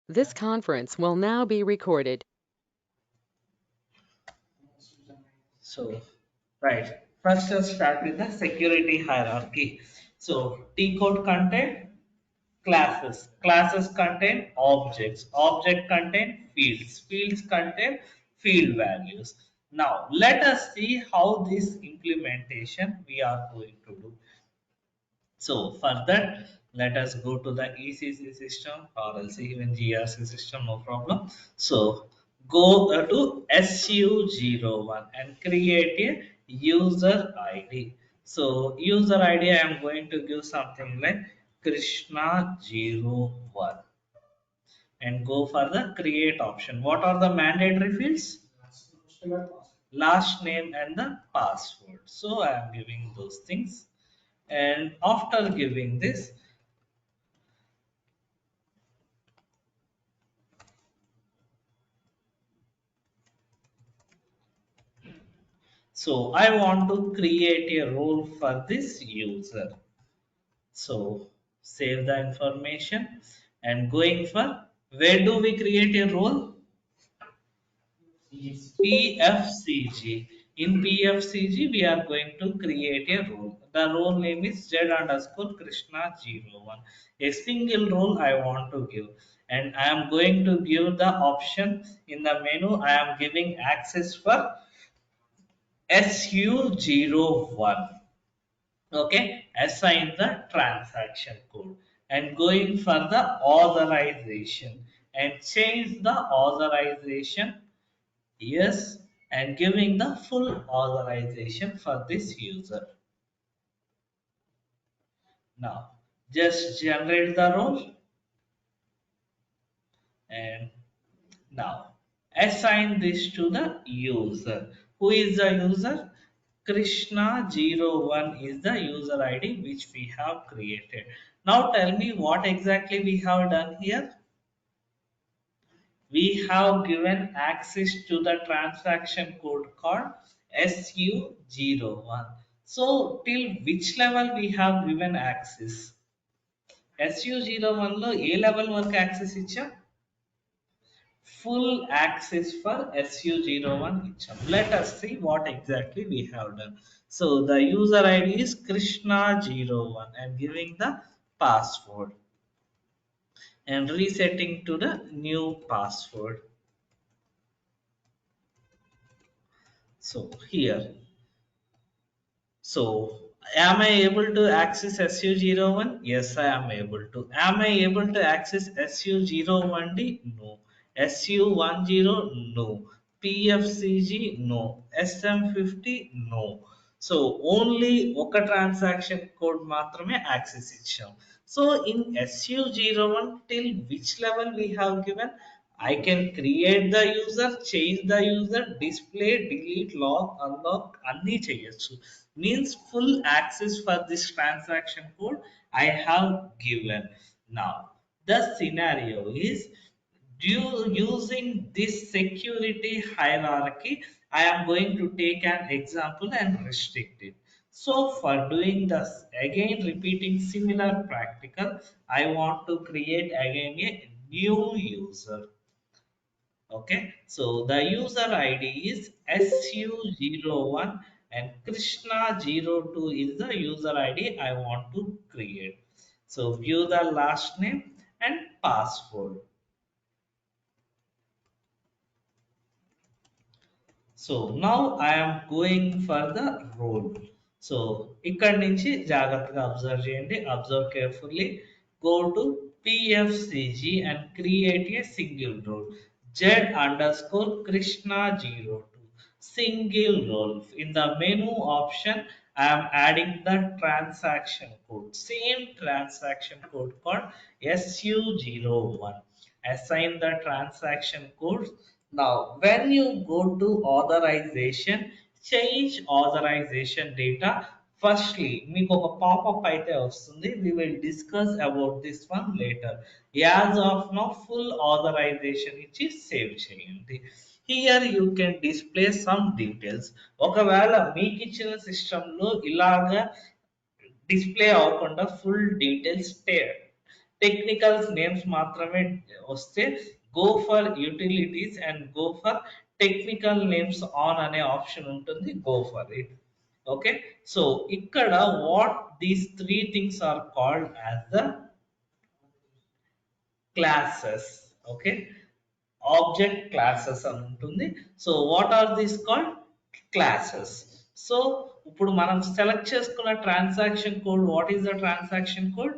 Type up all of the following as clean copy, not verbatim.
This conference will now be recorded. So, right. First, let's start with the security hierarchy. So, T code content classes. Classes contain objects. Object contain fields. Fields contain field values. Now, let us see how this implementation we are going to do. So for that, let us go to the ECC system or else even GRC system, no problem. So go to SU01 and create a user ID. So user ID, I am going to give something like Krishna01 and go for the create option. What are the mandatory fields? Last name and the password. So I am giving those things, and after giving this, so I want to create a role for this user. So save the information and going for, where do we create a role? PFCG. In PFCG, we are going to create a role. The role name is Z underscore Krishna01. A single role I want to give. And I am going to give the option in the menu. I am giving access for SU01. Okay, assign the transaction code and going for the authorization and change the authorization, yes, and giving the full authorization for this user. Now just generate the role, and now assign this to the user. Who is the user? Krishna01 is the user ID which we have created. Now tell me what exactly we have done here. We have given access to the transaction code called SU01. So till which level we have given access? SU01 లో ఏ level వరకు access ఇచ్చాం? Full access for SU01 icham. Let us see what exactly we have done. So the user ID is Krishna01 and giving the password and resetting to the new password. So here, so am I able to access SU01? Yes, I am able to. Am I able to access SU01D? No. SU10? No. PFCG? No. SM50? No. So only oka transaction code matrame access icham. So in SU01 till which level we have given? I can create the user, change the user, display, delete, log, unlock, అన్నీ చేయొచ్చు. Means full access for this transaction code I have given. Now the scenario is, using this security hierarchy, I am going to take an example and restrict it. So for doing this, again repeating similar practical, I want to create again a new user. Okay, so the user ID is SU01 and Krishna02 is the user ID I want to create. So view the last name and password. So now I am going for the role. So ఇక్కడ నుంచి జాగ్రత్తగా observe చేయండి. Observe carefully. Go to PFCG and create a single role. Z underscore Krishna02. Single role. In the menu option, I am adding the transaction code. Same transaction code called SU01. Assign the transaction code. Now, when you go to authorization, change authorization data. Firstly, మీకు ఒక popup అయితే వస్తుంది. We will discuss about this one later. As of now, full authorization ఇచ్చి save చేయండి. Here you can display some details. ఒకవేళ మీకు ఇచ్చిన సిస్టంలో ఇలాగా డిస్ప్లే అవ్వకుండా ఫుల్ డీటెయిల్స్ టెక్నికల్ నేమ్స్ మాత్రమే వస్తే go for utilities and go for technical names on అనే ఆప్షన్ ఉంటుంది, go for it. Okay, so ఇక్కడ what these three things are called as the classes. Okay, object classes అని ఉంటుంది. So what are these called classes. So ఇప్పుడు మనం select చేసుకున్న transaction code, what is the transaction code?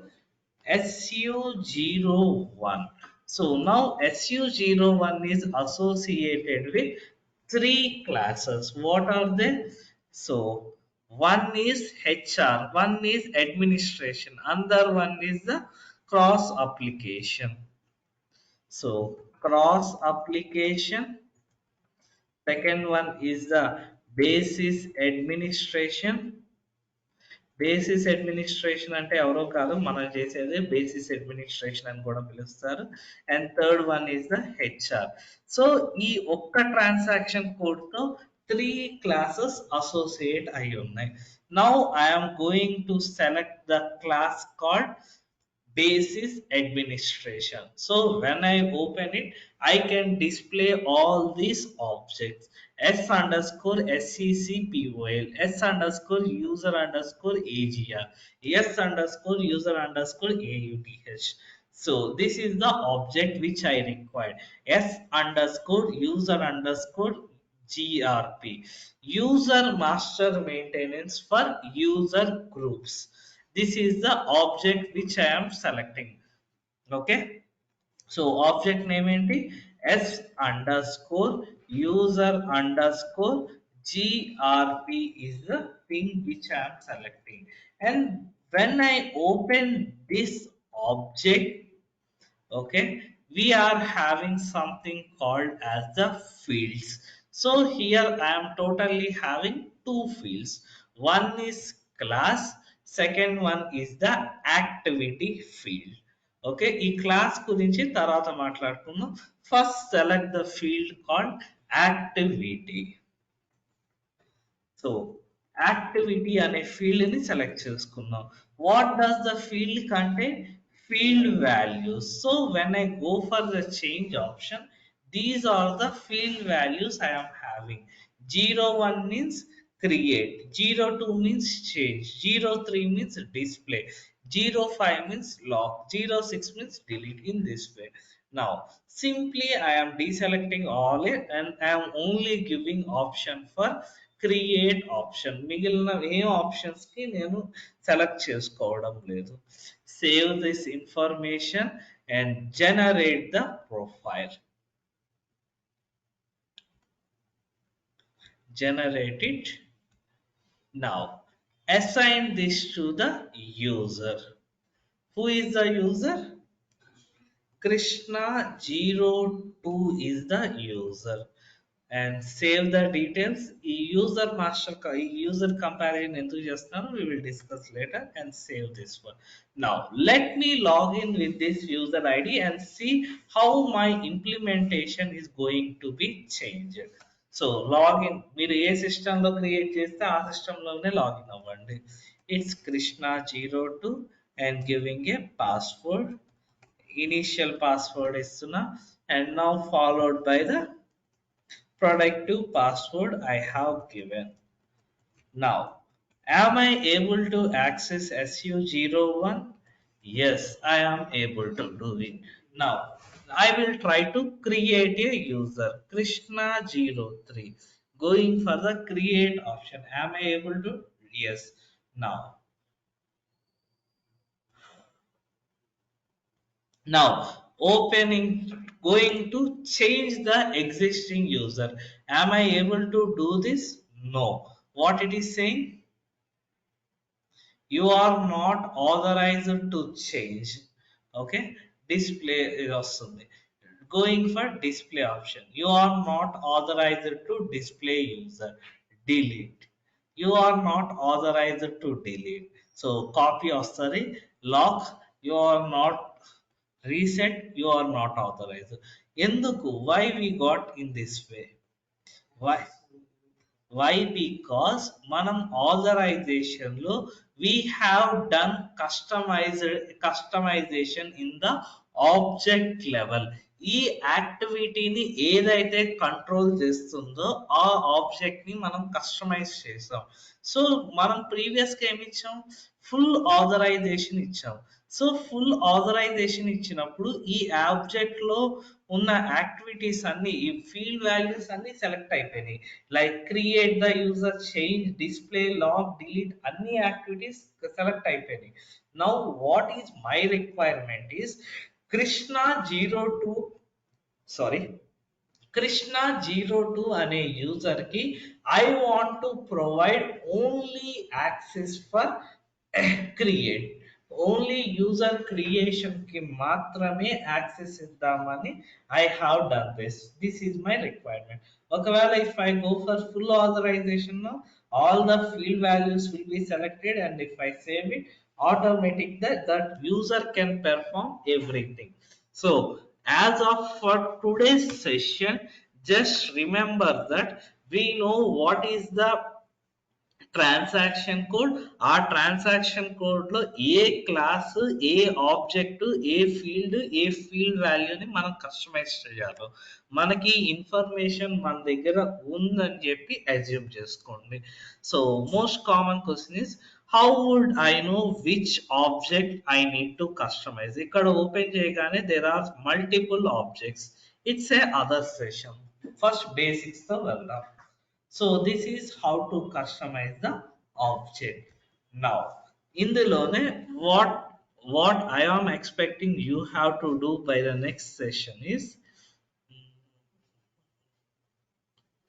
SU01. So now SU01 is associated with three classes. What are they? So one is HR, one is administration, another one is the cross application. So cross application. Second one is the basis administration. Basis administration అంటే ఎవరో కాదు, మనం చేసేది basis administration అని కూడా పిలుస్తారు. And third one is the HR. So ఈ ఒక్క ట్రాన్సాక్షన్ కోడ్ తో త్రీ క్లాసెస్ అసోసియేట్ అయి ఉన్నాయి. Now I'm going to select the class called basis administration. So when I open it, I can display all these objects: s underscore sccpol, s underscore user underscore agr, s underscore user underscore auth. So this is the object which I required: s underscore user underscore grp, user master maintenance for user groups. This is the object which I am selecting. Okay, so object name enti s underscore user underscore grp is the thing which I am selecting. And when I open this object, okay, we are having something called as the fields. So here I am totally having two fields. One is class, second one is the activity field. Okay, ఈ class గురించి తర్వాత మాట్లాడుకుందాం. First select the field called activity. So activity అనే field ని select చేసుకుందాం. What does the field contain? Field values. So when I go for the change option, these are the field values I am having. 01 means create, 02 means change, 03 means display, 05 means lock, 06 means delete, in this way. Now simply I am deselecting all it and I am only giving option for create option. మిగిలిన ఏ options కి నేను select చేసుకోవడం లేదు. Save this information and generate the profile. Generate it. Now assign this to the user. Who is the user? Krishna02 is the user. And save the details. ఈ user master ఈ user comparison ఎందుకు చేస్తున్నారో we will discuss later. And save this one. Now let me log in with this user id and see how my implementation is going to be changed. So login, మీరు ఏ system లో create చేస్తే ఆ system లోనే login అవ్వండి. It's Krishna02 and giving a password. Initial password ఇస్తున్నా and now followed by the productive password I have given. Now, am I able to access SU01? Yes, I am able to do it. Now, I will try to create a user, Krishna03. Going for the create option. Am I able to? Yes. Now opening, going to change the existing user. Am I able to do this? No. What it is saying? You are not authorized to change. Okay, display is also there. Going for display option, you are not authorized to display user. Delete. You are not authorized to delete. So copy or sorry, lock. You are not reset. You are not authorized. Enduku? Why we got in this way? Why? Why? Because మనం authorization లో we have done customization in the object level. ఈ యాక్టివిటీని ఏదైతే control చేస్తుందో ఆ object ని మనం customise చేసాం. So మనం ప్రీవియస్ గా ఏమి ఇచ్చాం? ఫుల్ ఆథరైజేషన్ ఇచ్చాం. సో ఫుల్ ఆథరైజేషన్ ఇచ్చినప్పుడు ఈ ఆబ్జెక్ట్ లో ఉన్న యాక్టివిటీస్ అన్ని, ఈ ఫీల్డ్ వాల్యూస్ అన్ని సెలెక్ట్ అయిపోయినాయి. Like create the user, change, display, log, delete, అన్ని యాక్టివిటీస్ సెలెక్ట్ అయిపోయినాయి. Now what is my requirement is Krishna 02 sorry Krishna02 అనే యూజర్ కి I want to provide only access for create. Only user creation కి మాత్రమే access ఇద్దామని I have done this is my requirement. ఒకవేళ if I go for full authorisation, all the field values will be selected, and if I save it, automatic that user can perform everything. So as of for today's session, just remember that we know what is the transaction code. ఆ transaction code లో ఏ class, ఏ object, ఏ field వాల్యూని మనం customise చేయాలో మనకి information మన దగ్గర ఉందని చెప్పి అజ్యూమ్ చేసుకోండి. So most common question is how would I know which object I need to customise. ఇక్కడ ఓపెన్ చేయగానే there are multiple objects. It's a other session. First basics తో వెళ్దాం. So this is how to customize the object. Now ఇందులోనే what I am expecting you have to do by the next session is,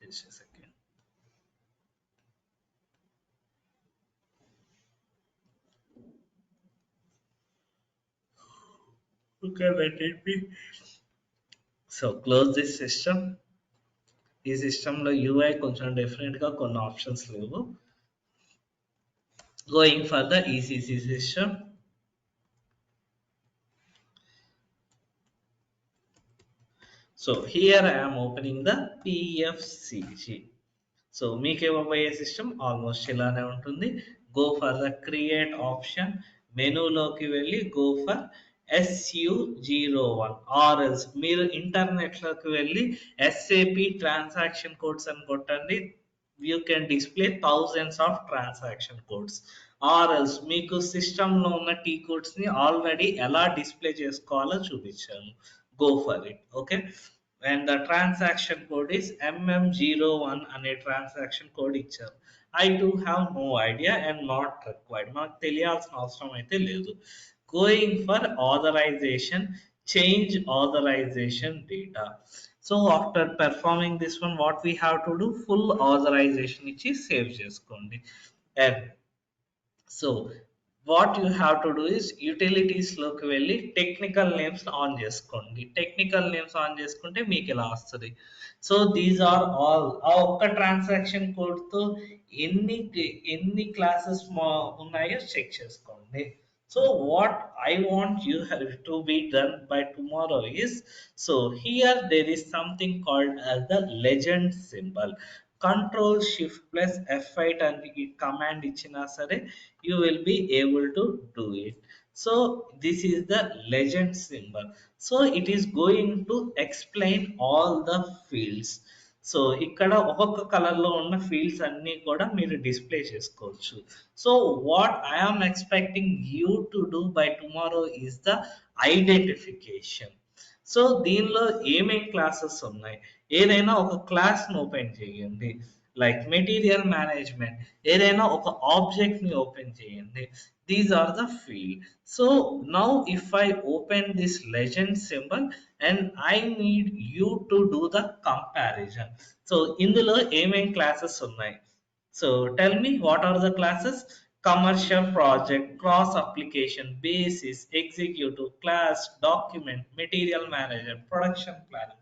just a second. Okay, let it be. So close this system. ఈ సిస్టంలో UI కొంచెం డిఫరెంట్గా కొన్ని options లేవు. Going for the ECC system. So here I am opening the PFCG. So మీకు ఇవ్వబోయే system almost ఇలానే ఉంటుంది. Go for the create option, మెనూలోకి వెళ్ళి గో ఫర్ SU01, ఆర్ఎల్స్ మీరు ఇంటర్నెట్లోకి వెళ్ళి SAP ట్రాన్సాక్షన్ కోడ్స్ అని కొట్టండి. You can display thousands of transaction codes. ఆర్ఎల్స్ మీకు సిస్టంలో ఉన్న టీ కోడ్స్ ని ఆల్రెడీ ఎలా డిస్ప్లే చేసుకోవాలో చూపించాను. Go for it. Okay, and the transaction code is MM01 అనే ట్రాన్సాక్షన్ కోడ్ ఇచ్చారు. I do have no idea and not required. మనకు తెలియాల్సిన అవసరం అయితే లేదు. Going for authorization, change authorization data. So after performing this one, what we have to do, full authorization ఇచ్చి save చేసుకోండి. And so what you have to do is utilities లోకి వెళ్ళి technical names on చేసుకోండి. Technical names on చేసుకుంటే మీకు ఇలా వస్తుంది. So these are all. ఆ ఒక్క ట్రాన్సాక్షన్ కోడ్ తో ఎన్ని క్లాసెస్ ఉన్నాయో చెక్ చేసుకోండి. So what I want you to be done by tomorrow is, so here there is something called as the legend symbol. Control shift plus F8 అని command ఇచ్చినా సరే you will be able to do it. So this is the legend symbol. So it is going to explain all the fields. So ఇక్కడ ఒక్కొక్క colour లో ఉన్న fields అన్ని కూడా మీరు డిస్ప్లే చేసుకోవచ్చు. So what I'm expecting you to do by tomorrow is the identification. So దీనిలో ఏమేం క్లాసెస్ ఉన్నాయి, ఏదైనా ఒక క్లాస్ ను ఓపెన్ చేయండి. లైక్ మెటీరియల్ మేనేజ్మెంట్, ఏదైనా ఒక ఆబ్జెక్ట్ ని ఓపెన్ చేయండి. These are the field. So now if I open this legend symbol and I need you to do the comparison. So ఇందులో ఏమేం క్లాసెస్ ఉన్నాయి? So tell me what are the classes? Commercial project, cross application, basis, executive, class, document, material manager, production planning.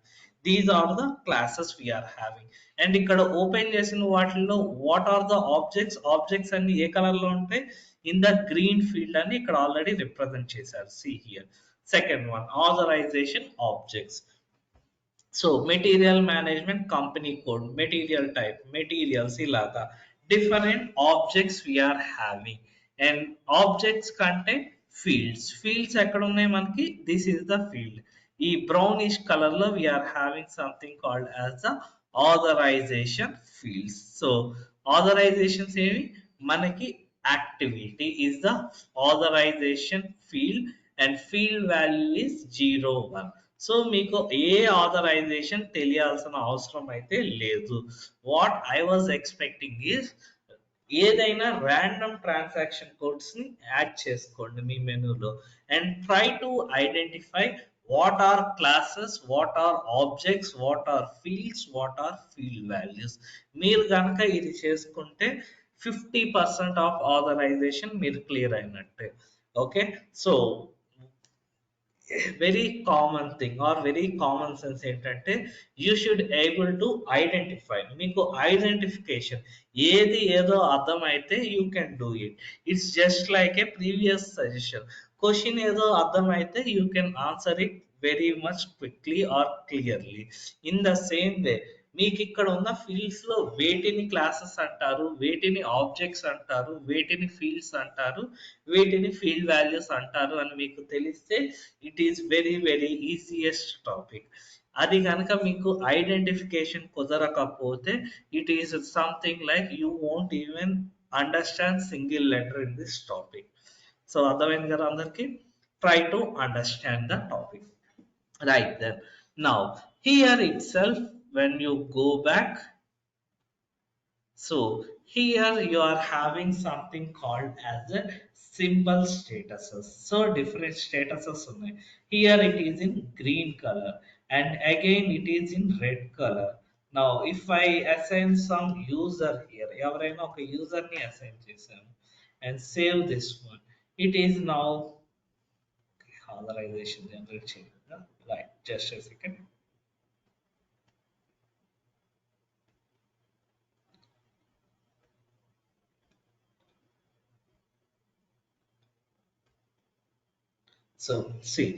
These are the classes we are having. And ఇక్కడ open చేసిన వాటిల్లో what are the objects అన్ని ఏ colour లో ఉంటాయి? In the green field అని ఇక్కడ already represent చేశారు. See here second one, authorisation objects. So material management, company code, material type, materials ilaga different objects we are having. And objects contain fields ఎక్కడ ఉన్నాయి మనకి, this is the field. ఈ brownish color లో we are having something called as the authorization fields. So authorizations ఏవి మనకి, activity is the authorization field and field value is 01. So మీకు ఏ authorisation తెలియాల్సిన అవసరం అయితే లేదు. What I was expecting is ఏదైనా ర్యాండమ్ ట్రాన్సాక్షన్ కోడ్స్ ని యాడ్ చేసుకోండి మీ మెనూలో and try to identify what are classes, what are objects, what are fields, what are field values. మీరు కనుక ఇది చేసుకుంటే 50% ఆఫ్ ఆథరైజేషన్ మీరు క్లియర్ అయినట్టే. Okay, so very common thing or very common sense ఏంటంటే you should able to identify. మీకు identification ఏది ఏదో అర్థమైతే you can do it. It's just like a previous suggestion. Question ఏదో అర్థమైతే you can answer it very much quickly or clearly. In the same way మీకు ఇక్కడ ఉన్న ఫీల్డ్స్ లో వేటిని క్లాసెస్ అంటారు, వేటిని ఆబ్జెక్ట్స్ అంటారు, వేటిని ఫీల్డ్స్ అంటారు, వేటిని ఫీల్డ్ వాల్యూస్ అంటారు అని మీకు తెలిస్తే it is very very easiest topic. అది కనుక మీకు ఐడెంటిఫికేషన్ కుదరకపోతే it is something like you won't even understand single letter in this topic. So అర్థమైంది కదా అందరికి? Try to understand the topic. Right then. Now, here itself, when you go back, so here you are having something called as a symbol statuses. So different statuses ఉన్నాయి. Here it is in green color and again it is in red color. Now, if I assign some user here, ఎవరైనా ఒక user ని assign చేశాను and save this one, it is now authorization generate చేయాలి. Right, just a second. So see,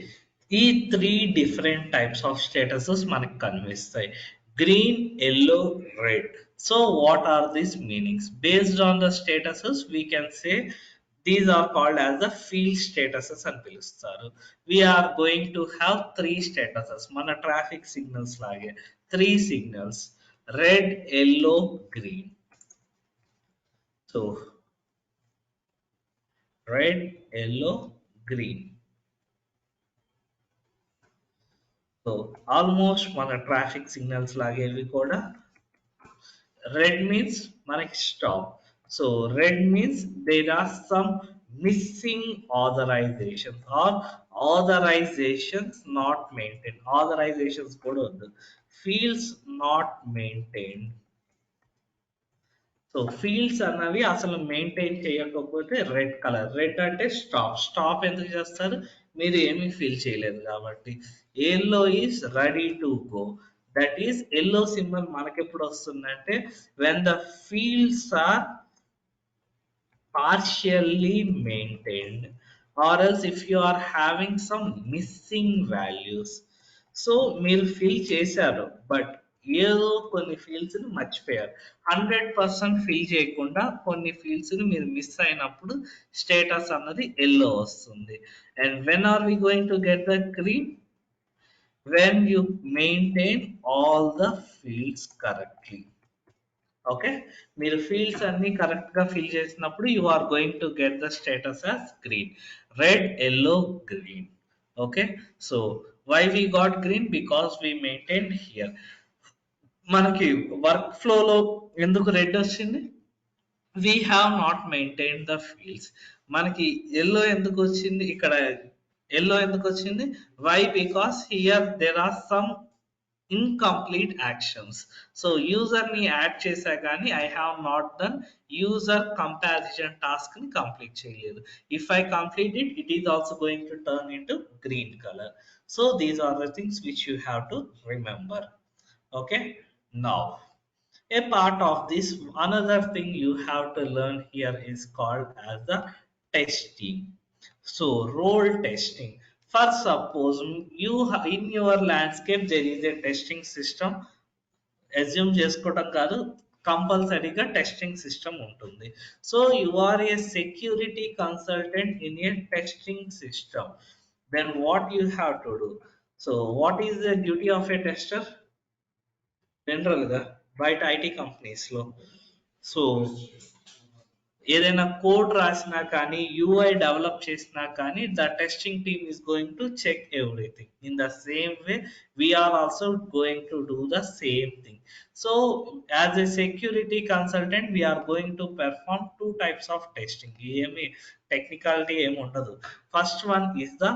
ఈ three different types of statuses మనకు కనిపిస్తాయి: green, yellow, red. So what are these meanings? Based on the statuses we can say these are called as the field statuses అని పిలుస్తారు. We're going to have three statuses, మన traffic signals లాగే three signals: red, yellow, green. So red, yellow, green. So almost మన traffic signals లాగే ఇవి కూడా. Red means మనకి stop. So red means there are some missing authorizations or authorizations not maintain. Authorizations కూడా వద్దు, fields not maintain. So fields అన్నవి అసలు maintain చేయకపోతే రెడ్ కలర్. రెడ్ అంటే స్టాప్. స్టాప్ ఎందుకు చేస్తారు? మీరు ఏమీ ఫీల్ చేయలేదు కాబట్టి. Yellow is ready to go. That is yellow symbol మనకి ఎప్పుడు వస్తుందంటే when the fields are partially maintained or else if you are having some missing values. So మీరు ఫిల్ చేశారు బట్ ఏదో కొన్ని ఫీల్డ్స్ ని మర్చిపోయారు. 100% ఫిల్ చేయకుండా కొన్ని ఫీల్డ్స్ ని మీరు మిస్ అయినప్పుడు స్టేటస్ అన్నది ఎల్లో వస్తుంది. And when are we going to get the green? when you maintain all the fields correctly. Okay, మీరు ఫీల్డ్స్ అన్ని కరెక్ట్ గా ఫిల్ చేసినప్పుడు you are going to get the status as green. Red, yellow, green. Okay, so why we got green? Because we maintain here. మనకి work ఫ్లోలో ఎందుకు red వచ్చింది? We have not maintain the fields. మనకి yellow ఎందుకు వచ్చింది? ఇక్కడ yellow ఎందుకు వచ్చింది? Why? Because here there are some incomplete actions. So user ni add chesa gaani I have not done user comparison task ni complete cheyaledu. If I complete it, it is also going to turn into green color. So these are the things which you have to remember. Okay, now a part of this, another thing you have to learn here is called as the testing. So role testing. For suppose in your landscape there is a testing system, assume చేసుకోవటం కాదు, కంపల్సరీగా testing system ఉంటుంది. So you are a security consultant in a testing system. Then what you have to do? So what is the duty of a tester జనరల్గా బయట IT కంపెనీస్లో? So ఏదైనా code రాసినా కానీ యూఐ డెవలప్ చేసినా కానీ the testing team is going to check everything. In the same way we're also going to do the same thing. So as a security consultant we're going to perform two types of testing. ఏమి technicality ఏమి ఉండదు. First one is the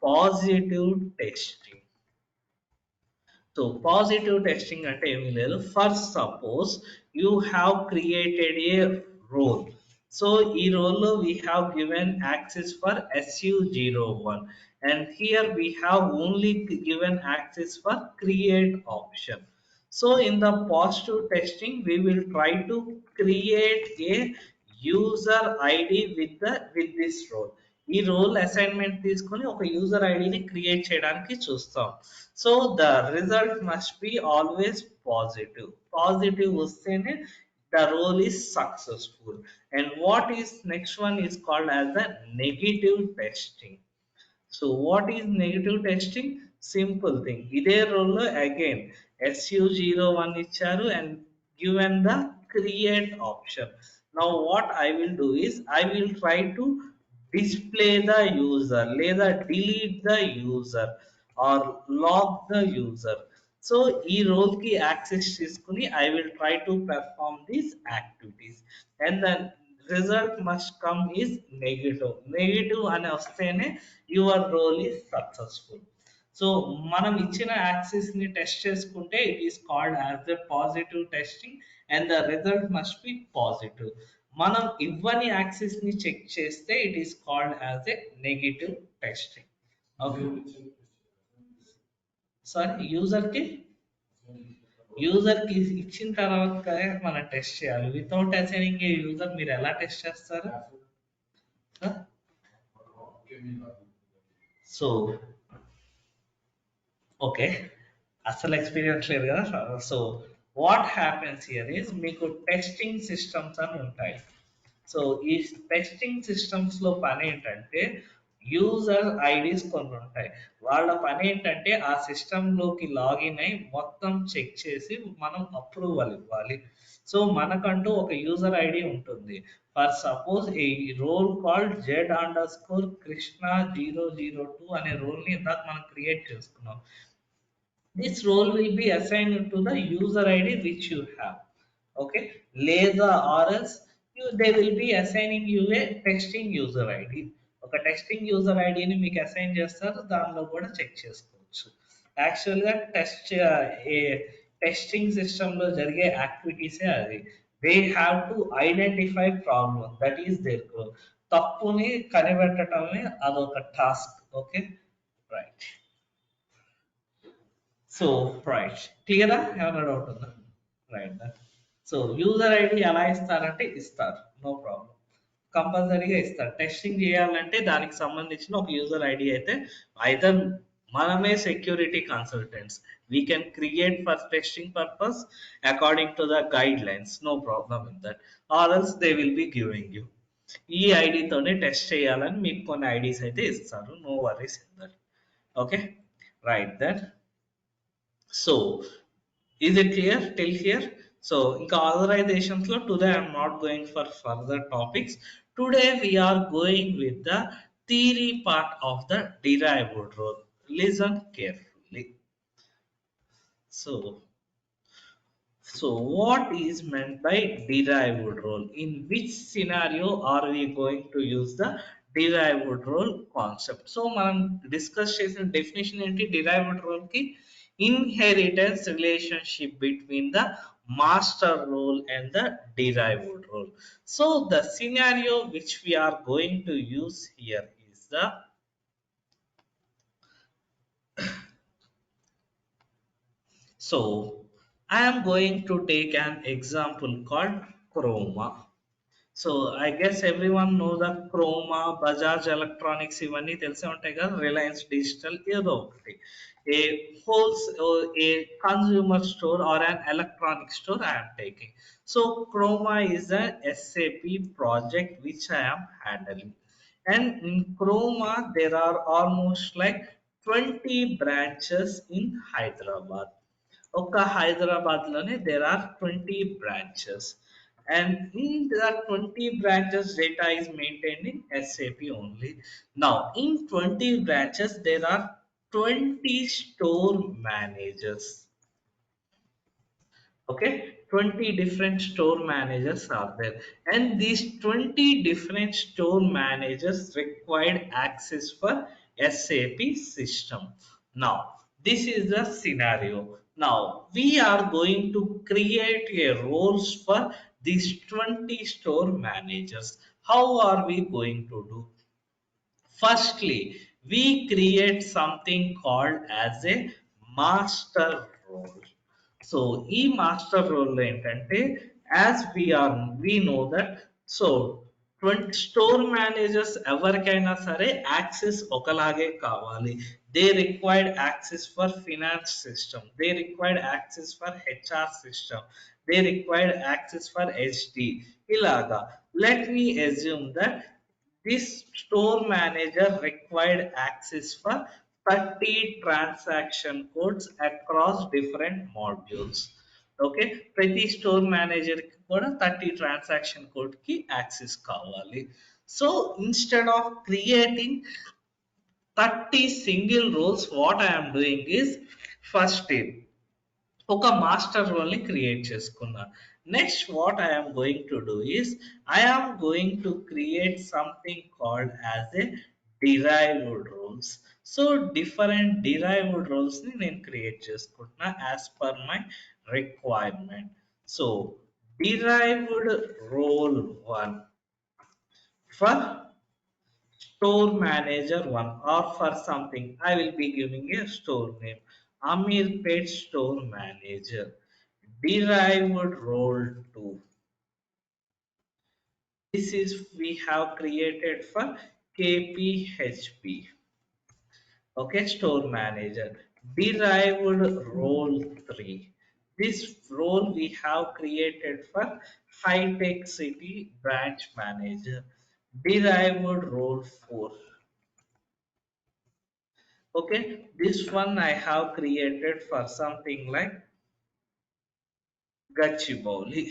positive testing. So positive testing అంటే ఏమీ లేదు. For suppose you have created a role. So ఈ role లో we have given access for SU01 and here we have only given access for create option. So in the positive testing we will try to create a user ID with this role. ఈ role assignment తీసుకొని ఒక user ఐడిని create చేయడానికి చూస్తాం. So the result must be always positive. Positive వస్తేనే the role is successful. And what is next one is called as the negative testing. So what is negative testing? Simple thing. ఇదే role లో again SU01 ఇచ్చారు and given the create option. Now what I will do is I will try to display the user లేదా delete the user or log the user. So ఈ role కి access తీసుకుని I will try to perform these activities and then result must come is negative. Negative అని వస్తేనే your role is successful. So మనం ఇచ్చిన access ని test చేసుకుంటే it is called as the positive testing and the result must be positive. మనం ఇవ్వని access ని check చేస్తే it is called as a negative testing. Okay sorry, user కి ఇచ్చిన తర్వాత మనం టెస్ట్ చేయాలి. వితౌట్ అసైనింగ్ ఏ యూజర్ మీరు ఎలా టెస్ట్ చేస్తారు? సో ఓకే, అసలు ఎక్స్పీరియన్స్ లేదు కదా. So what happens here is మీకు టెస్టింగ్ సిస్టమ్స్ అని ఉంటాయి. సో ఈ టెస్టింగ్ సిస్టమ్స్ లో పని ఏంటంటే యూజర్ ఐడీస్ కొన్ని ఉంటాయి. వాళ్ళ పని ఏంటంటే ఆ సిస్టమ్ లోకి లాగిన్ అయి మొత్తం చెక్ చేసి మనం అప్రూవల్ ఇవ్వాలి. సో మనకంటూ ఒక యూజర్ ఐడి ఉంటుంది. ఫర్ సపోజ్ ఈ రోల్ కాల్డ్ Z_Krishna 002 అనే రోల్ ని ఇందాక మనం క్రియేట్ చేసుకున్నాం. This role will be assigned to the user ID which you have. Okay, లేదా or else they will be assigning you a testing user ID. ఒక testing user ఐడిని మీకు assign చేస్తారు, దానిలో కూడా చెక్ చేసుకోవచ్చు. యాక్చువల్గా ఏ టెస్టింగ్ సిస్టంలో జరిగే యాక్టివిటీసే అది. They have to identify problem, that is their goal. తప్పుని కనిపెట్టడమే అదొక task. Okay right. So right, క్లియరా? ఏమైనా డౌట్ ఉందా? రైట్. సో యూజర్ ఐడి ఎలా ఇస్తారంటే ఇస్తారు, నో ప్రాబ్లం, కంపల్సరీగా ఇస్తారు. టెస్టింగ్ చేయాలంటే దానికి సంబంధించిన ఒక యూజర్ ఐడి అయితే ఐదర్ మనమే security consultants we can create for testing purpose according to the guidelines, no problem in that. Or else they will be giving you ఈ ఐడితోనే టెస్ట్ చేయాలని మీకు కొన్ని ఐడీస్ అయితే ఇస్తారు, no worries in that. Okay right that. So is it clear till here? So ఇంకా authorizations లో today I am not going for further topics. Today we are going with the theory part of the derived role. Listen carefully. So what is meant by derived role? In which scenario are we going to use the derived role concept? So మనం discuss చేసిన definition ఏంటి derived role కి? Inheritance relationship between the master role and the derived role. So the scenario which we are going to use here is the so I am going to take an example called chroma. So I guess everyone know the Croma, Bajaj Electronics ఇవన్నీ తెలిసే ఉంటాయి కదా, Reliance Digital ఏదో ఒకటి. A holds a consumer store are an electronic store I am taking. So Chroma is a SAP project which I am handling. And in Chroma there are almost like 20 branches in Hyderabad. Oka Hyderabad lone there are 20 branches, and in the 20 branches data is maintained in SAP only. Now in 20 branches there are 20 store managers. Okay, 20 different store managers are there, and these 20 different store managers required access for SAP system. Now this is the scenario. Now we are going to create a roles for these 20 store managers. How are we going to do? Firstly, we create something called as a master role. So, ఈ master role ఏంటంటే, as we know that, so 20 store managers ఎవరికైనా సరే access ఒకలాగే కావాలి. They required access for finance system, they required access for HR system, they required access for HD. ఇలాగా let me assume that this store manager required access for 30 transaction codes across different modules. Okay, ప్రతి store manager కి కూడా 30 transaction code కి access కావాలి. So instead of creating 30 single roles, what I'm doing is, first ఒక master role ని create చేసుకున్నా. Next what I'm going to do is, I'm going to create something called as a derived roles. So different derived roles ని నేను create చేసుకుంటున్నా as per my requirement. So derived role 1 for store manager 1, or for something I will be giving a store name, Amir Pet store manager. Derived role 2, this is we have created for KPHP. Okay, store manager. Derived role 3, this role we have created for high tech city branch manager. Derived role 4. Okay, this one I have created for something like Gachibowli.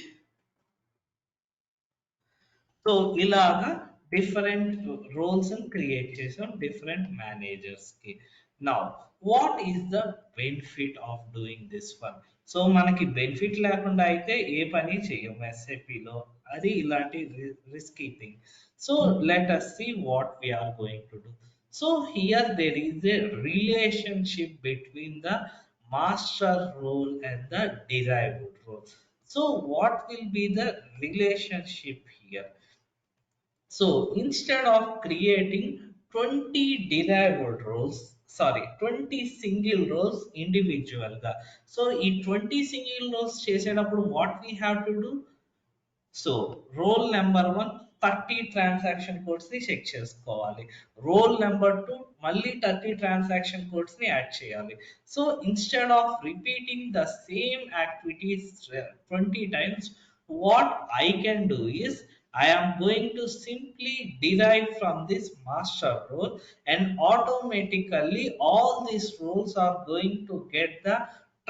So ilaga different roles and create chesam different managers ki. Now what is the benefit of doing this one? So manaki benefit lekunda aithe ఏ పని చెయ్యం SAP లో, అది ఇలాంటి risky thing. So let us see what we are going to do. So here there is a relationship between the master role and the derived role. So what will be the relationship here? So instead of creating 20 derived roles, sorry, 20 single roles individual ga. So in 20 single roles చేసేటప్పుడు what we have to do? So role number 1 30 transaction codes ని check చేసుకోవాలి. Roll number 2 మళ్ళీ 30 transaction codes ని add చేయాలి. So instead of repeating the same activities 20 times, what I can do is I am going to simply derive from this master role, and automatically all these roles are going to get the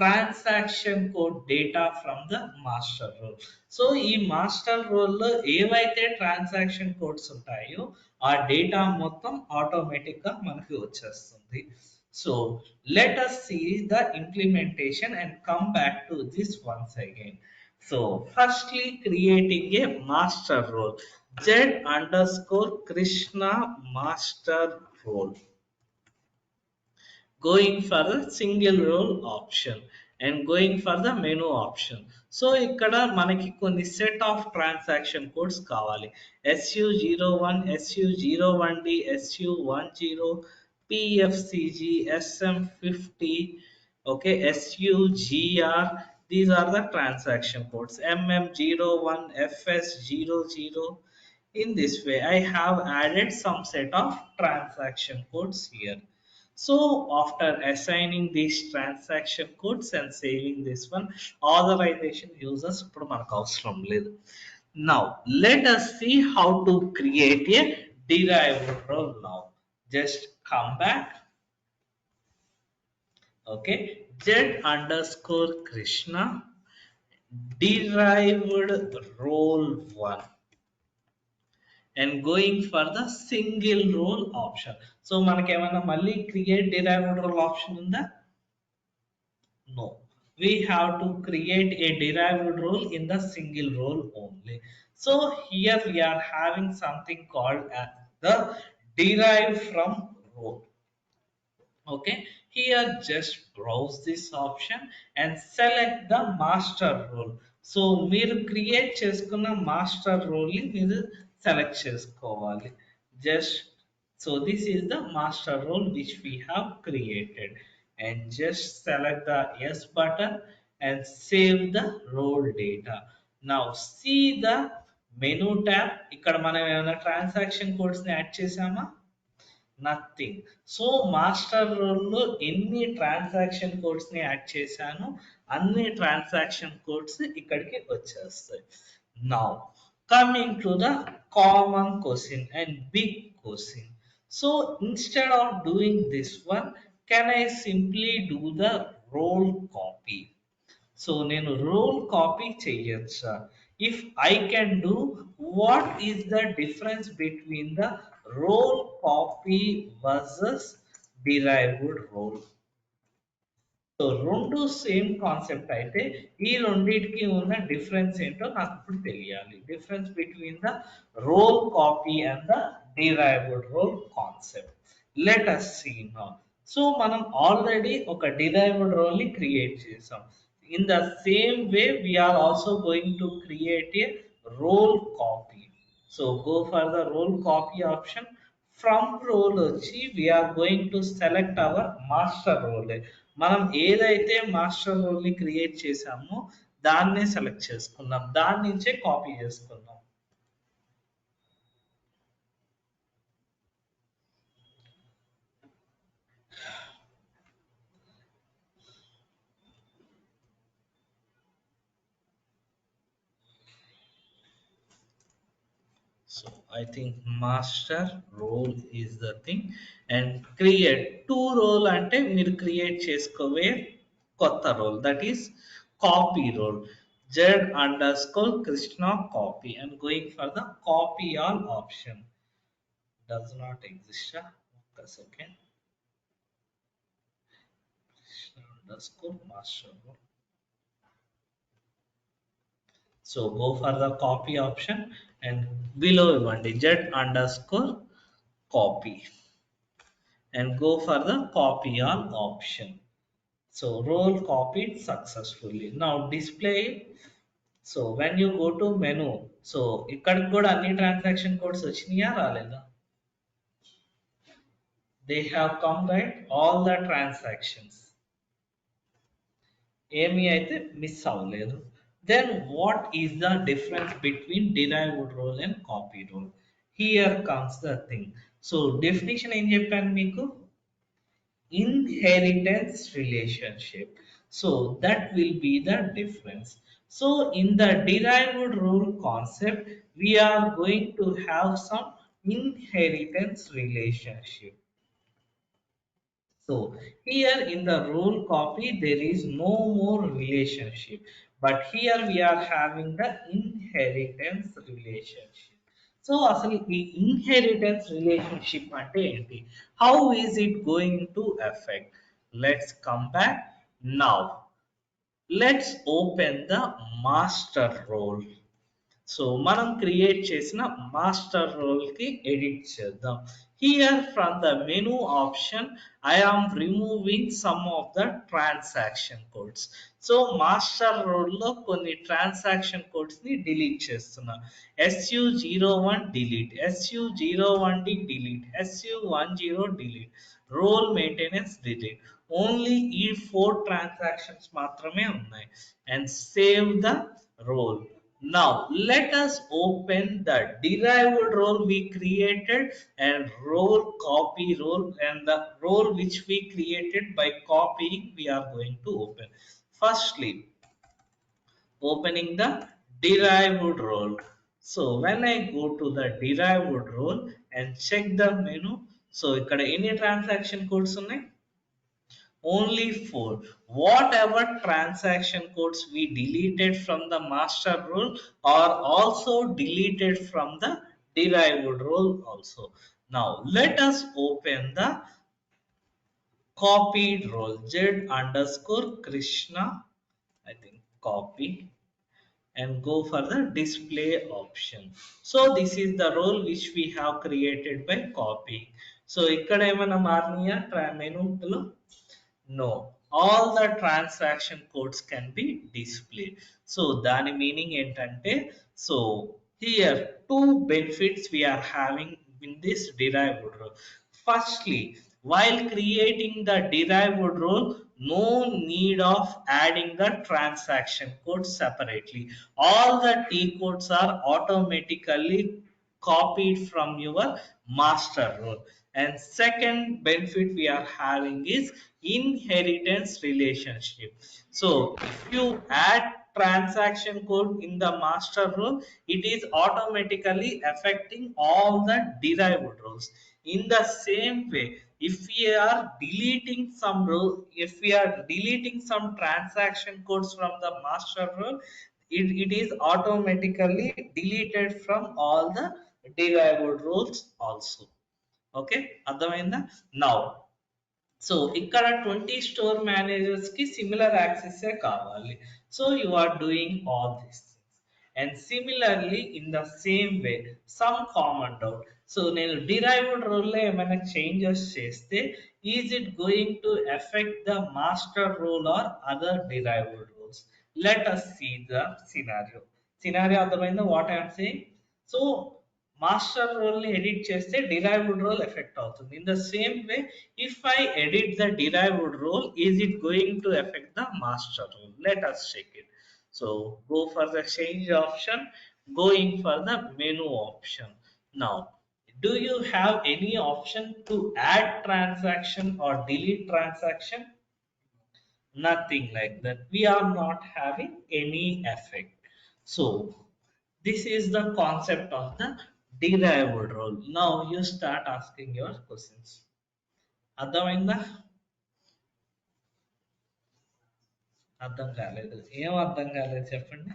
transaction code data from the master role. So ఈ master role లో ఏవైతే transaction codes ఉంటాయో ఆ data మొత్తం automatic గా మనకి వచ్చేస్తుంది. So let us see the implementation and come back to this once again. So firstly creating a master role, Z underscore Krishna master role, going for the single role option and going for the menu option. So ఇక్కడ మనకి కొన్ని set of transaction codes కావాలి. SU01, SU01D, SU10, PFCG, SM50, okay, SUGR, These are the transaction codes MM01, FS00. In this way, I have added some set of transaction codes here. So after assigning these transaction codes and saving this one, authorization users ఇప్పుడు మనకు అవసరం లేదు. Now let us see how to create a derived role now. Just come back. Okay, Z underscore Krishna derived role 1 and going for the single role option. So మనకేమైనా మళ్ళీ create derived role option ఉందా? No. We have to create a derived role in the single role only. So here we are having something called as the derived from role. Okay, here just browse this option and select the master role. So మీరు create చేసుకున్న master role ని మీరు select చేసుకోవాలి. Just so this is the master role which we have created, and just select the yes button and save the role data. Now see the menu tab. ఇక్కడ మనం ఏమైనా transaction codes ని add చేసామా? Nothing. So master రోల్లో ఎన్ని transaction codes ని add చేశాను అన్ని ట్రాన్సాక్షన్ కోడ్స్ ఇక్కడికి వచ్చేస్తాయి. Now coming to the common question and big question. So instead of doing this one, can I simply do the role copy? So నేను role copy చేయొచ్చా? If I can do, what is the difference between the role copy versus derived role? So రెండు same concept అయితే ఈ రెండింటికి ఉన్న difference ఏంటో నాకు ఇప్పుడు తెలియాలి. Difference between the role copy and the derived role concept. Let us see now. So మనం ఆల్రెడీ ఒక డిరైవ్డ్ రోల్ ని క్రియేట్ చేసాం. In the same way, we are also going to create a role copy. So go for the role copy option. From role వచ్చి we are going to select our master role. మనం ఏదైతే master role ని create చేసామో దాన్నే select చేసుకుందాం, దాని నుంచే copy చేసుకుందాం. So I think master role is the thing, and create two role అంటే మీరు క్రియేట్ చేసుకోవే కొత్త role, that is copy role. Z underscore Krishna copy and going for the copy all option. Does not exist. ఒక్క second. Krishna underscore master role. So go for the copy option and below ఇవ్వండి Z underscore copy and go for the copy all option. So role copied successfully. Now display. So when you go to menu, so ఇక్కడికి కూడా అన్ని transaction codes వచ్చినాయా రాలేదా? They have come, right? All the transactions. ఏమి అయితే miss అవ్వలేదు. Then what is the difference between derived role and copy role? Here comes the thing. So definition ఏం చెప్పాను మీకు? Inheritance relationship. So that will be the difference. So in the derived role concept, we are going to have some inheritance relationship. So here in the role copy, there is no more relationship, but here we are having the inheritance relationship. So అసలు ఈ inheritance relationship అంటే ఏంటి? How is it going to affect? Let's come back now. Let's open the master role. So మనం create చేసిన master role కి edit చేద్దాం. Here from the menu option I am removing some of the transaction codes. So master role లో కొన్ని transaction codes ని delete చేస్తున్నా. SU01 delete, SU01D delete, SU10 delete, role maintenance delete, only ఈ 4 transactions మాత్రమే ఉన్నాయి. And save the role. Now let us open the derived role we created and role copy role, and the role which we created by copying we are going to open. Firstly, opening the derived role. So when I go to the derived role and check the menu, so ikkada any transaction codes ఉన్నాయి? Only 4. Whatever transaction codes we deleted from the master role are also deleted from the derived role also. Now let us open the copied role. Z underscore Krishna, I think copy, and go for the display option. So this is the role which we have created by copying. So ikkada emana marniya menu lo? No, all the transaction codes can be displayed. So dani meaning entante, so here two benefits we are having in this derived role. Firstly, while creating the derived role, no need of adding the transaction code separately. All the T codes are automatically copied from your master role. And second benefit we are having is inheritance relationship. So if you add transaction code in the master role, it is automatically affecting all the derived roles. In the same way, if we are deleting some role, if we are deleting some transaction codes from the master role, it is automatically deleted from all the derived roles also. Okay, అర్థమైందా? Now, so ఇక్కడ 20 store managers కి similar access కావాలి. So you are doing all this things. And similarly in the same way some common doubt. So నేను derived role లో ఏమైనా changes చేస్తే is it going to effect the master role or other derived roles? Let us see the scenario. Scenario అర్థమైందా what I'm saying? So master role ని edit చేస్తే derived role effect అవుతుంది. In the same way if I edit the derived role, is it going to affect the master role? Let us check it. So go for the change option, going for the menu option. Now, do you have any option to add transaction or delete transaction? Nothing like that. We are not having any effect. So this is the concept of the derived role. Now you start asking your questions. అర్థమైందా? అర్థం కాలేదు. ఏం అర్థం కాలేదు చెప్పండి.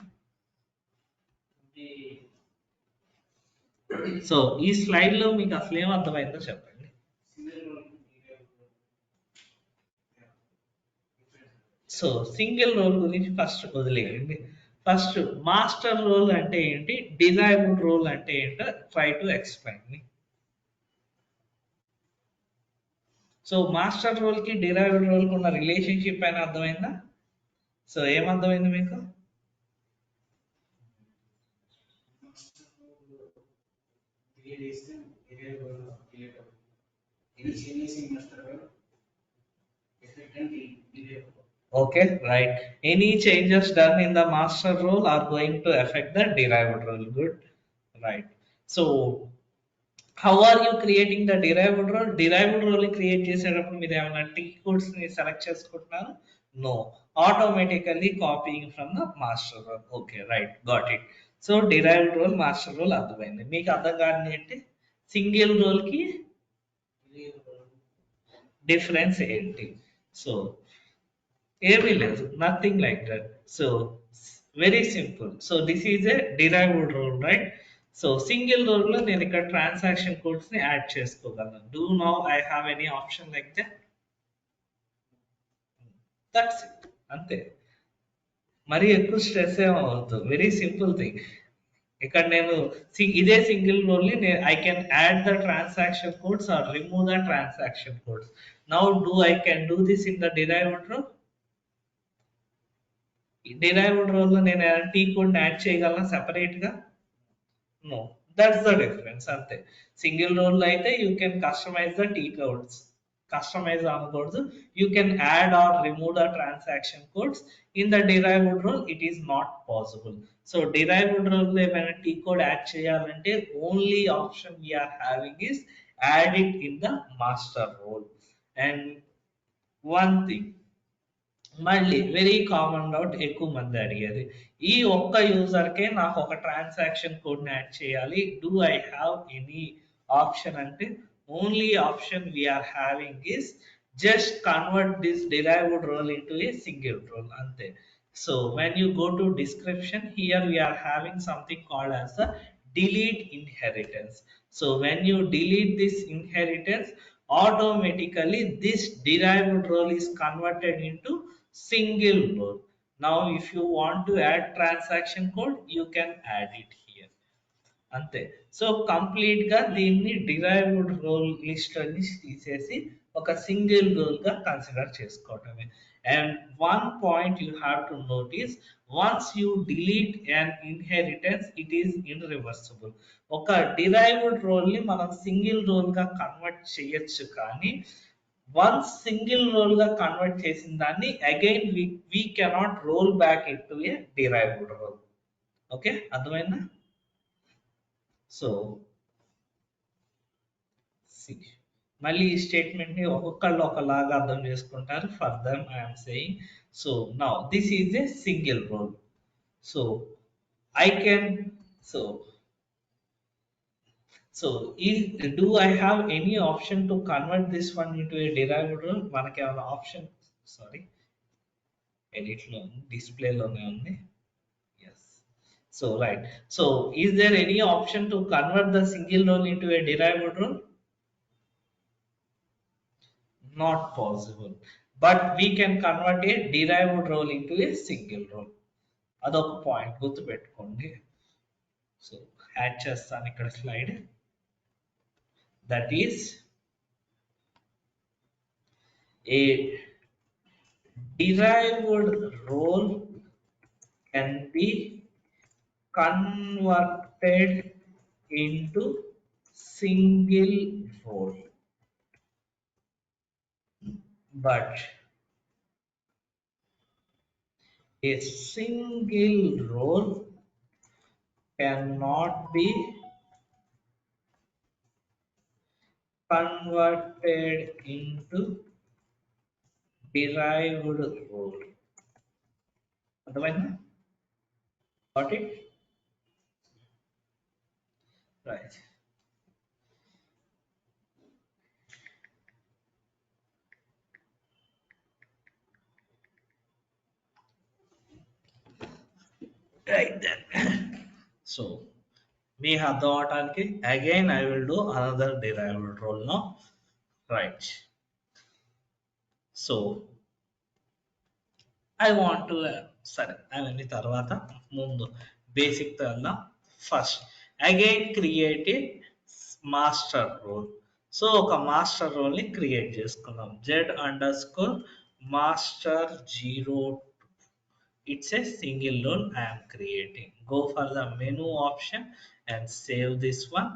So ఈ slide లో మీకు అసలు ఏం అర్థమైందో చెప్పండి. సో సింగిల్ రోల్ గురించి ఫస్ట్ వదిలేయండి. ఫస్ట్ మాస్టర్ రోల్ అంటే ఏంటి, డిరైవ్డ్ రోల్ అంటే ఏంటో try to explain me. So master role కి డిరైవ్డ్ రోల్ కి ఉన్న రిలేషన్షిప్ అయినా అర్థమైందా? సో ఏమర్థమైంది మీకు? Okay, right. Any changes done in the master role are going to affect the derived role. Good, right. So how are you creating the derived role? Derived role create చేసేటప్పుడు మీరు ఏమైనా tea codes ని select చేసుకుంటున్నారు? No, automatically copying from the master role. Okay, right, got it. So derived role master role అర్థమైంది. మీకు అర్థం కాని ఏంటి, సింగిల్ రోల్ కి డిఫరెన్స్ ఏంటి? సో ఏమీ లేదు, nothing like that. So very simple. So this is a derived role, right? So single role లో నేను ఇక్కడ ట్రాన్సాక్షన్ కోడ్స్ ని యాడ్ చేసుకోగలను. Do now I have any option like that? That's it, అంతే. మరి ఎక్కువ స్ట్రెస్ ఏమవుతుంది, వెరీ సింపుల్ థింగ్. ఇక్కడ నేను ఇదే సింగిల్ రోల్ ని I can add the transaction codes or remove the transaction codes. Now do I can do this in the derived role? Derived role లో నేను టీ కోడ్ యాడ్ చేయగలను separate గా? No, that's the difference, అంతే. Single role లో అయితే you can customize the T codes, customize అనకూడదు. You can add or remove the transaction codes. In the derived role, it is not possible. So derived role లో ఏమైనా T code add చేయాలంటే only option we are having is add it in the master role. And one thing, మళ్ళీ very common doubt ఎక్కువ మంది అడిగేది, ఈ ఒక్క యూజర్కే నాకు ఒక ట్రాన్సాక్షన్ కోడ్ని యాడ్ చేయాలి, do I have any option అంటే only option we're having is just convert this derived role into a single role అంతే. So when you go to description here we're having something called as the delete inheritance. So when you delete this inheritance, automatically this derived role is converted into single role. Now if you want to add transaction code, you can add it here అంతే. So complete గా దీన్ని derived role list అని తీసేసి ఒక single role గా consider చేసుకోవటమే. And one point you have to notice, once you delete and inheritance it is irreversible. ఒక derived role ని మనం సింగిల్ రోల్ గా కన్వర్ట్ చేయొచ్చు, కానీ వన్స్ సింగిల్ రోల్ గా కన్వర్ట్ చేసిన దాన్ని again we cannot role back into a derived role. Okay, అర్థమైందా? సో మళ్ళీ ఈ స్టేట్మెంట్ ని ఒక్కొక్కళ్ళు ఒకలాగా అర్థం చేసుకుంటారు. For them I'm saying, so now this is a single role. So I can so do I have any option to convert this one into a derived role? మనకి ఏమైనా ఆప్షన్, సారీ ఎడిట్ లో డిస్ప్లేలోనే ఉంది. So right. So is there any option to convert the single role into a derived role? Not possible. But we can convert a derived role into a single role. అదొక point గుర్తుపెట్టుకోండి. So add చేస్తాను ఇక్కడ slide. That is a derived role can be converted into single role, but a single role cannot be converted into derived role. అర్థమైందా? Got it? Right. Right then. So me అర్థం అవటానికి again I will do another derived role now. Right. So I want to సరే అవన్నీ తర్వాత, ముందు basic తో first again create a master role. So ఒక master role ని క్రియేట్ చేసుకుందాం. z_master 02. It's a single role I am creating. Go for the menu option and save this one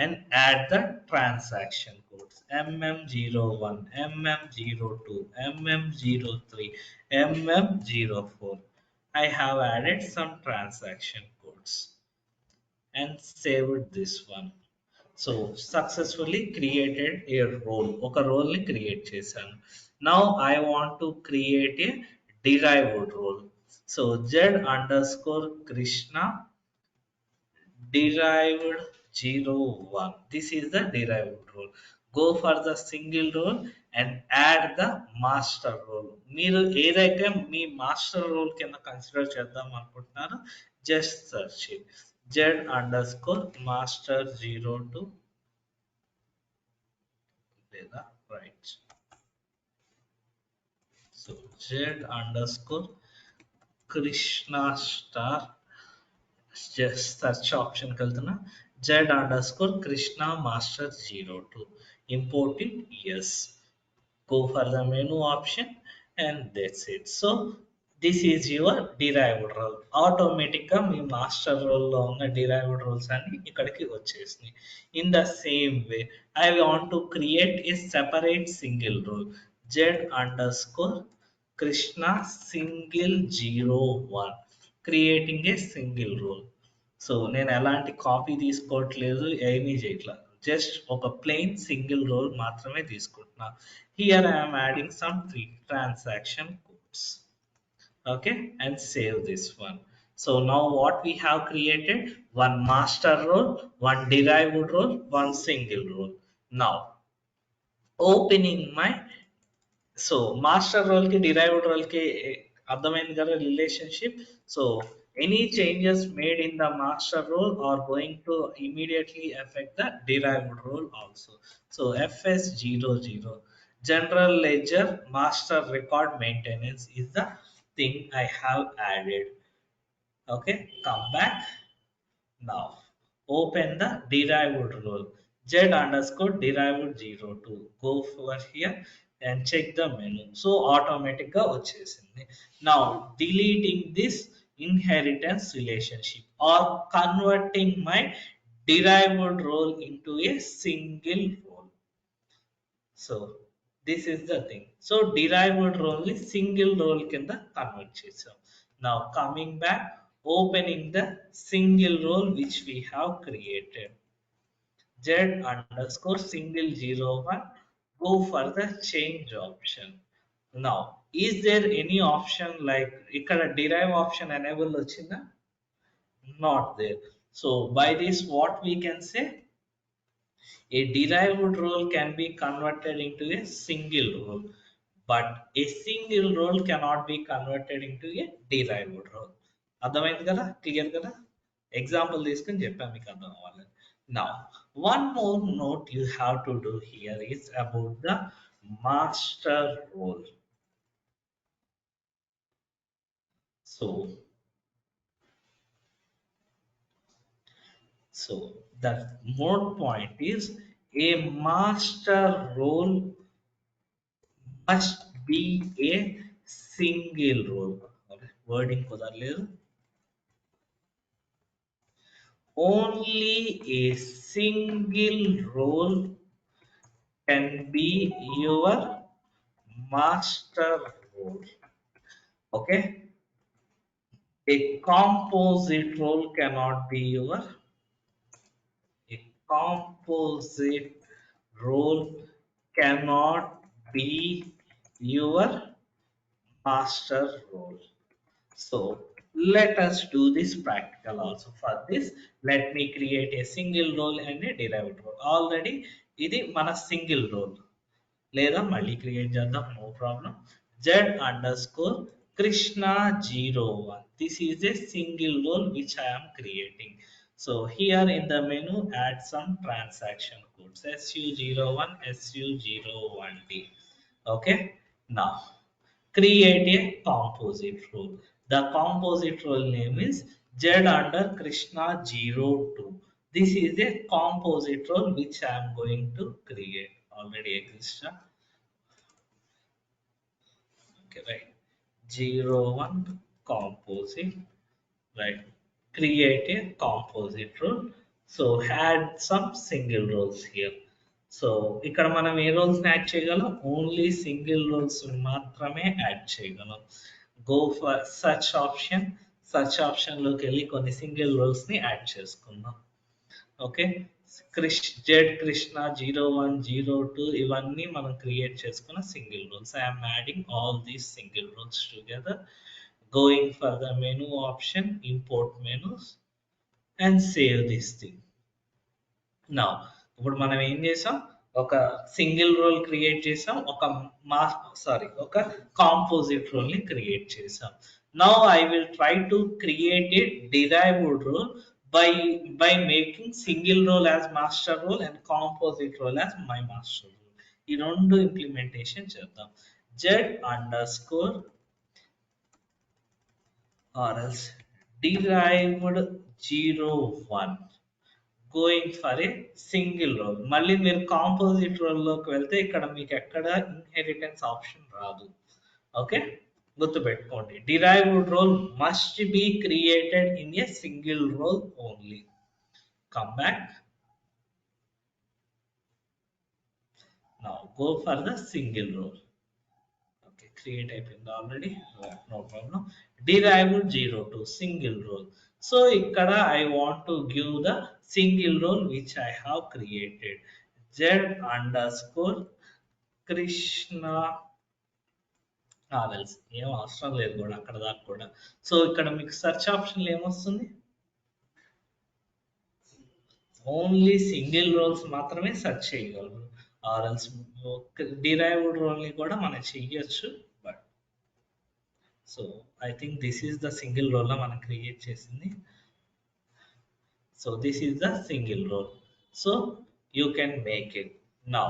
and add the transaction codes mm01, mm02, mm03, mm04. I have added some transaction codes and saved this one. So successfully created a role. ఒక role ని create చేశాను. Now I want to create a derived role. So z_krishna derived 01. This is the derived role. Go for the single role and add the master role. మీరు ఏదైతే మీ master role కింద consider చేద్దాం అనుకుంటున్నారో just search z_master 02 లేదా right. So z_krishna star just search option కి వెళ్తున్నా, z_krishna master 02. Import it, yes. Go for the menu option and that's it. So this is your derived role. ఆటోమేటిక్గా మీ master రోల్లో ఉన్న derived roles అన్ని ఇక్కడికి వచ్చేసినాయి. In the same way I want to create a separate single role. Z under Krishna single 01 creating a single role. So నేను ఎలాంటి copy తీసుకోవట్లేదు, ఏమీ చేయట్లేదు. జస్ట్ ఒక ప్లెయిన్ సింగిల్ రోల్ మాత్రమే తీసుకుంటున్నా. Here I'm adding some three transaction codes. Okay, and save this one. So now what we have created, one master role, one derived role, one single role. Now opening my, so master role ki derived role ki అర్థమైంది కదా relationship. So any changes made in the master role are going to immediately effect the derived role also. So FS00 general ledger master record maintenance is the thing I have added. Okay, come back. Now open the derived role, z underscore derived 02. Go over here and check the menu. So automatic ga vachesindi. Now deleting this inheritance relationship or converting my derived role into a single role. So this is the thing. So derived role ni single role kinda convert chesam. Now coming back, opening the single role which we have created. Z underscore single 01. Go for the change option. Now, is there any option like ikkada derive option enable vachinda? Not there. So by this, what we can say? A derived role can be converted into a single role, but a single role cannot be converted into a derived role. అర్థమైంది కదా, clear కదా? Example తీసుకొని చెప్పాను మీకు అర్థం అవ్వాలని. Now one more note you have to do here is about the master role. So so the more point is a master role must be a single role. Wording కుదరలేదు. Only a single role can be your master role. Okay, a composite role cannot be your, a composite role cannot be your master role. So let us do this practical also. For this, let me create a single role and a derived role. Already ఇది మన single role, లేదా మళ్ళీ క్రియేట్ చేద్దాం, no problem. Z underscore Krishna 01. This is a single role which I am creating. So here in the menu, add some transaction codes SU01, SU01D. Okay, now create a composite role. The composite role name is Z under Krishna 02. This is a composite role which I am going to create. Already exists. Okay, right. 01 composite. Right. Create a composite role. So add some single roles here. So ఇక్కడ మనం ఏ roles add చేయగలం? Only single roles మాత్రమే add చేయగలం. Go for search option. Search ఆప్షన్లోకి వెళ్ళి కొన్ని single రోల్స్ని యాడ్ చేసుకుందాం. ఓకే, జెడ్ కృష్ణ 01, 02 ఇవన్నీ మనం క్రియేట్ చేసుకున్న single roles. I'm adding all these single roles together. Going for the menu option, import menus and save this thing. నా ఇప్పుడు మనం ఏం చేసాం, ఒక సింగిల్ రోల్ క్రియేట్ చేసాం, ఒక కాంపోజిట్ రోల్ ని క్రియేట్ చేసాం. Now I will try to create a derived role by making single role as master role and composite role as my master role. ఈ రెండు ఇంప్లిమెంటేషన్ చేద్దాం. Z underscore or else derived 01 going for a single role. మళ్ళీ మీరు composite రోల్లోకి వెళ్తే ఇక్కడ మీకు ఎక్కడ ఇన్హెరిటెన్స్ ఆప్షన్ రాదు. ఓకే, గుర్తుపెట్టుకోండి, derived role must be created in a single role only. Come back. Now go for the single role. Okay, create అయిపోయింది already. No problem. Derived 0 to single role. So ikkada I want to give the single role which I have created. Z underscore Krishna travels. ఏం అవసరం లేదు కూడా అక్కడ దాకా కూడా. So ఇక్కడ మీకు సెర్చ్ ఆప్షన్లో ఏమొస్తుంది? ఓన్లీ సింగిల్ రోల్స్ మాత్రమే సెర్చ్ చేయగలరు. ఆర్ఎల్స్ డిరైవ్డ్ రోల్ని కూడా మనం చెయ్యొచ్చు. But so I think this is the single రోల్లో మనం క్రియేట్ చేసింది. So this is the single role. So you can make it. Now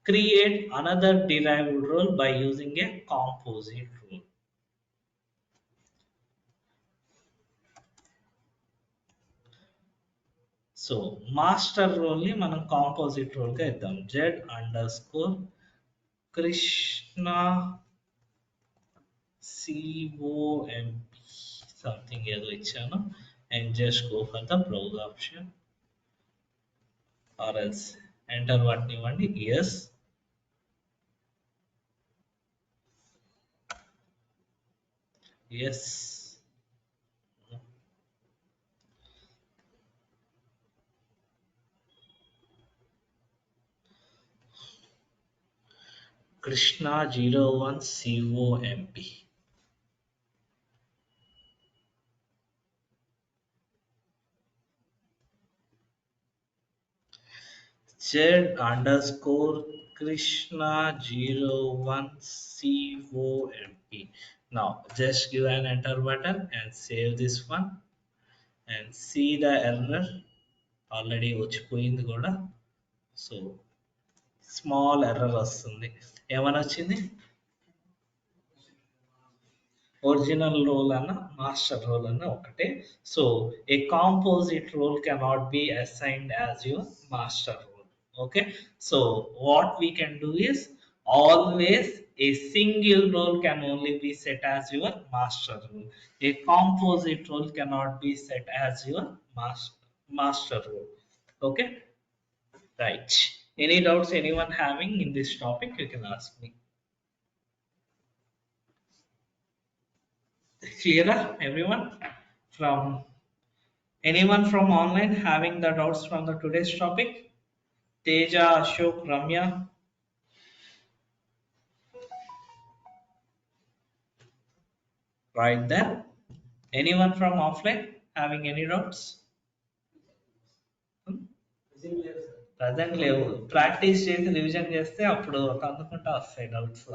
create another derived role by using a composite rule. So master role ni manam composite role ga iddam. Z underscore Krishna COMP something edo ichchanu, and just go for the browse option, or else enter what you want. Yes. Yes. Krishna 01 COMP. Z underscore Krishna 01 COMP. Now just give an enter button and save this one, and see the error already వచ్చిపోయింది కూడా. So small error వస్తుంది. ఏమని వచ్చింది? Original role అన్న master role అన్న ఒకటే. So a composite role cannot be assigned as your master role. Okay, so what we can do is, always a single role can only be set as your master role. A composite role cannot be set as your master role. Okay, right. Any doubts anyone having in this topic, you can ask me. Clear, everyone? From anyone from online having the doubts from the today's topic? Teja, Ashok, Ramya. Right then. Anyone from offline having any doubts? Present లేవు. Practice చేసి revision చేస్తే అప్పుడు అందుకుంటా వస్తాయి doubts.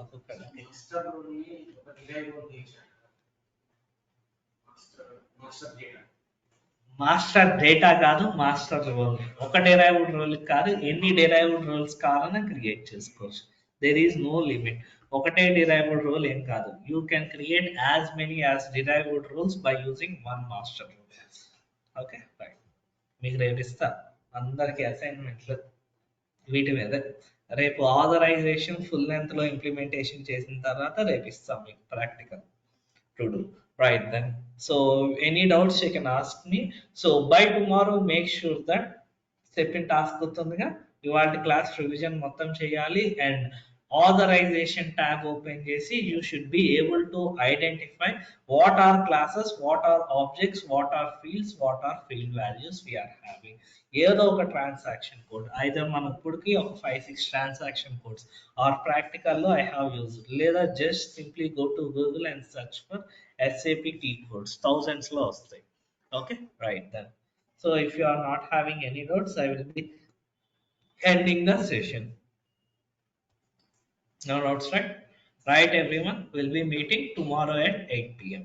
Master data కాదు, master role. ఒక derived role కాదు, ఎన్ని డెరైవ్డ్ రోల్స్ కావాలన్నా క్రియేట్ చేసుకోవచ్చు. There is no limit. ఒకటే డిరైవ్డ్ రోల్ ఏం కాదు. You can create as many as derived roles by using one master role. Okay, right. మీకు రేపు ఇస్తా అందరికి అసైన్మెంట్లు వీటి మీద. రేపు ఆథరైజేషన్ ఫుల్ లెంత్ లో ఇంప్లిమెంటేషన్ చేసిన తర్వాత రేపు ఇస్తాం మీకు practical to do. Right then. So any doubts you can ask me. So by tomorrow make sure that చెప్పిన టాస్క్ గుర్తుందిగా, ఇవాళ క్లాస్ రివిజన్ మొత్తం చేయాలి. అండ్ ఆథరైజేషన్ ట్యాబ్ ఓపెన్ చేసి you should be able to identify what are classes, what are objects, what are fields, what are field values we're having. ఏదో ఒక transaction code, అయితే మనం ఇప్పటికి ఒక 5-6 ట్రాన్సాక్షన్ కోడ్స్ ఆర్ ప్రాక్టికల్లో ఐ హ్యావ్ యూజ్డ్, లేదా just simply go to Google and search for SAP T codes, thousands లో వస్తాయి. Okay, right then. So if you are not having any doubts, I will be ending the session. No doubts, right? Right, everyone. We'll be meeting tomorrow at 8 p.m.